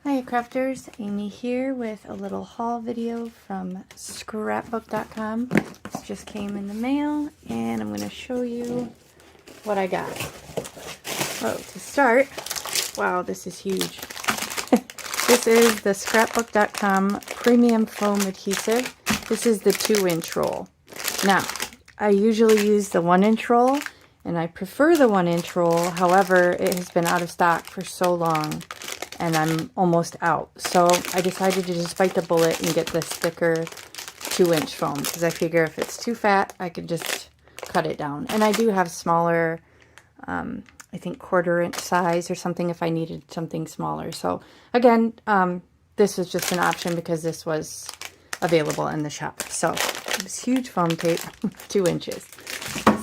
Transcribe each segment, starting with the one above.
Hi crafters, Amy here with a little haul video from Scrapbook.com. This just came in the mail and I'm going to show you what I got. Oh, to start, wow, this is huge. This is the Scrapbook.com premium foam adhesive. This is the 2-inch roll. Now, I usually use the 1-inch roll and I prefer the 1-inch roll. However, it has been out of stock for so long and I'm almost out. So I decided to just bite the bullet and get this thicker 2-inch foam because I figure if it's too fat, I could just cut it down. And I do have smaller, I think 1/4 inch size or something if I needed something smaller. So again, this was just an option because this was available in the shop. So this huge foam tape, 2 inches.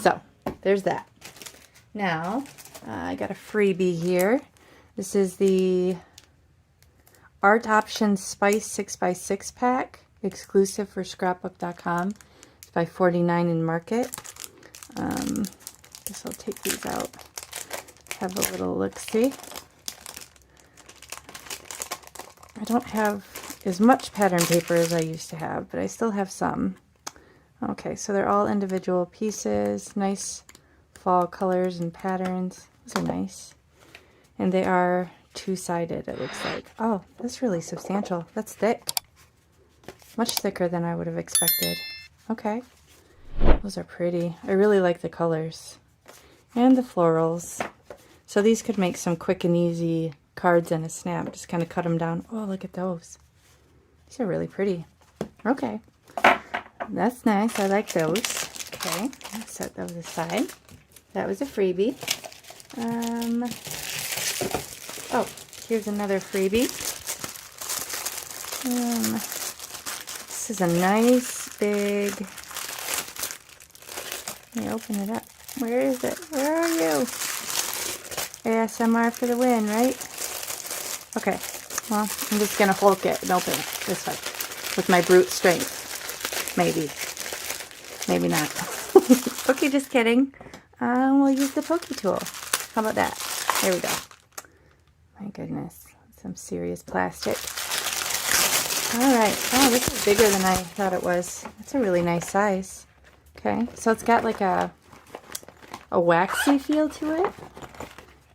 So there's that. Now I got a freebie here. This is the Art Options Spice 6x6 pack, exclusive for Scrapbook.com. It's by $49 in Market. Guess I'll take these out. Have a little look-see. I don't have as much pattern paper as I used to have, but I still have some. Okay, so they're all individual pieces. Nice fall colors and patterns. Those are nice. And they are two-sided, it looks like. Oh, that's really substantial. That's thick. Much thicker than I would have expected. Okay. Those are pretty. I really like the colors. And the florals. So these could make some quick and easy cards in a snap. Just kind of cut them down. Oh, look at those. These are really pretty. Okay. That's nice. I like those. Okay. Let's set those aside. That was a freebie. Oh, here's another freebie. This is a nice big, let me open it up. Where is it? Where are you? ASMR for the win, right? Okay, well, I'm just going to Hulk it and open it this way with my brute strength. Maybe. Maybe not. Okay, just kidding. We'll use the pokey tool. How about that? There we go. My goodness, some serious plastic. Alright, oh, this is bigger than I thought it was. That's a really nice size. Okay, so it's got like a waxy feel to it.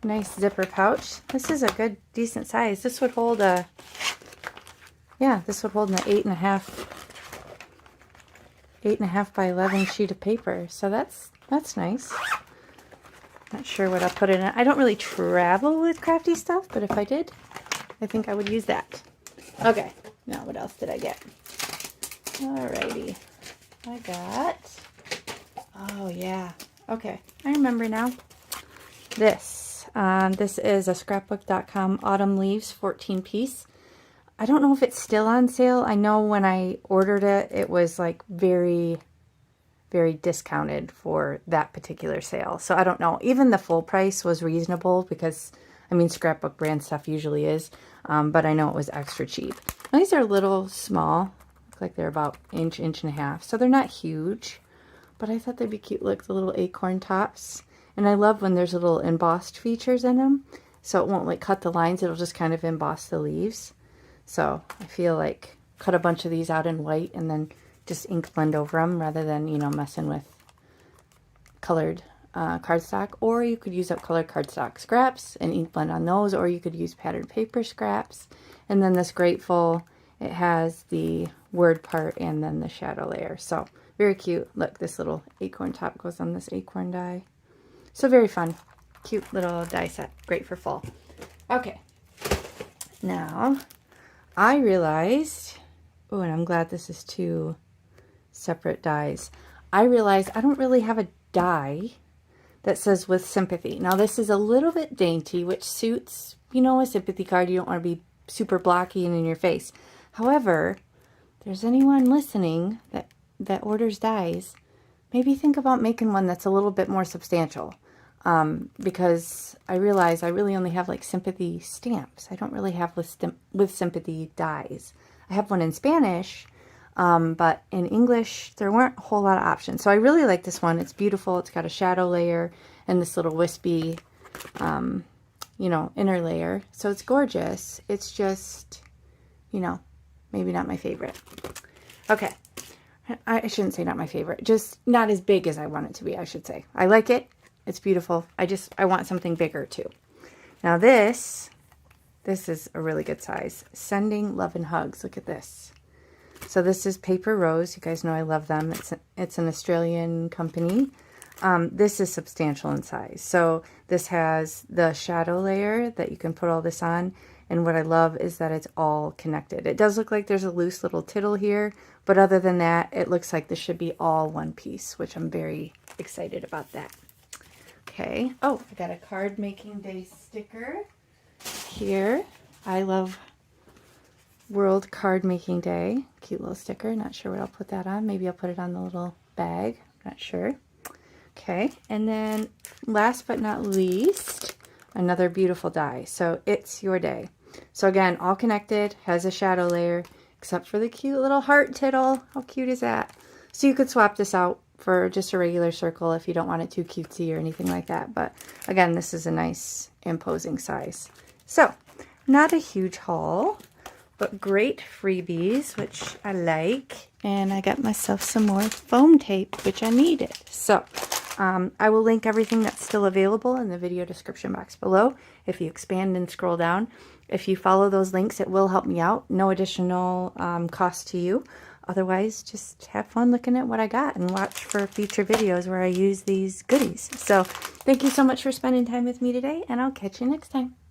Nice zipper pouch. This is a good, decent size. This would hold a, yeah, this would hold an 8.5 by 11 sheet of paper. So that's nice. Not sure what I'll put in it. I don't really travel with Crafty stuff, but if I did, I think I would use that. Okay, now what else did I get? Alrighty. I got, oh yeah, okay, I remember now. This is a Scrapbook.com Autumn Leaves 14 piece. I don't know if it's still on sale. I know when I ordered it, it was like very discounted for that particular sale. So I don't know. Even the full price was reasonable because, I mean, Scrapbook brand stuff usually is. But I know it was extra cheap. Now, these are a little small. Look like they're about inch and a half. So they're not huge. But I thought they'd be cute. Look, the little acorn tops. And I love when there's little embossed features in them. So it won't like cut the lines. It'll just kind of emboss the leaves. So I feel like cut a bunch of these out in white and then just ink blend over them rather than, you know, messing with colored cardstock. Or you could use up colored cardstock scraps and ink blend on those, or you could use patterned paper scraps. And then this Grateful, it has the word part and then the shadow layer. So very cute. Look, this little acorn top goes on this acorn die. So very fun. Cute little die set. Great for fall. Okay. Now, I realized, oh, and I'm glad this is two separate dies. I realized I don't really have a die that says with sympathy. Now this is a little bit dainty, which suits, you know, a sympathy card. You don't want to be super blocky and in your face. However, if there's anyone listening that orders dies, maybe think about making one that's a little bit more substantial. Because I realize I really only have like sympathy stamps. I don't really have with sympathy dies. I have one in Spanish, but in English, there weren't a whole lot of options. So I really like this one. It's beautiful. It's got a shadow layer and this little wispy you know, inner layer. So it's gorgeous. It's just, you know, maybe not my favorite. Okay. I shouldn't say not my favorite. Just not as big as I want it to be, I should say. I like it. It's beautiful. I want something bigger too. Now this is a really good size. Sending love and hugs. Look at this. So this is Paper Rose. You guys know I love them. It's an Australian company. This is substantial in size. So this has the shadow layer that you can put all this on. And what I love is that it's all connected. It does look like there's a loose little tittle here, but other than that, it looks like this should be all one piece, which I'm very excited about that. Okay. Oh, I got a card making day sticker here. I love World Card Making Day. Cute little sticker. Not sure what I'll put that on. Maybe I'll put it on the little bag. Not sure. Okay. And then last but not least, another beautiful die. So It's Your Day. So again, all connected, has a shadow layer, except for the cute little heart tittle. How cute is that? So you could swap this out for just a regular circle if you don't want it too cutesy or anything like that. But again, this is a nice imposing size. So not a huge haul, but great freebies, which I like. And I got myself some more foam tape, which I needed. So I will link everything that's still available in the video description box below. If you expand and scroll down, if you follow those links, it will help me out. No additional cost to you. Otherwise, just have fun looking at what I got and watch for future videos where I use these goodies. So thank you so much for spending time with me today, and I'll catch you next time.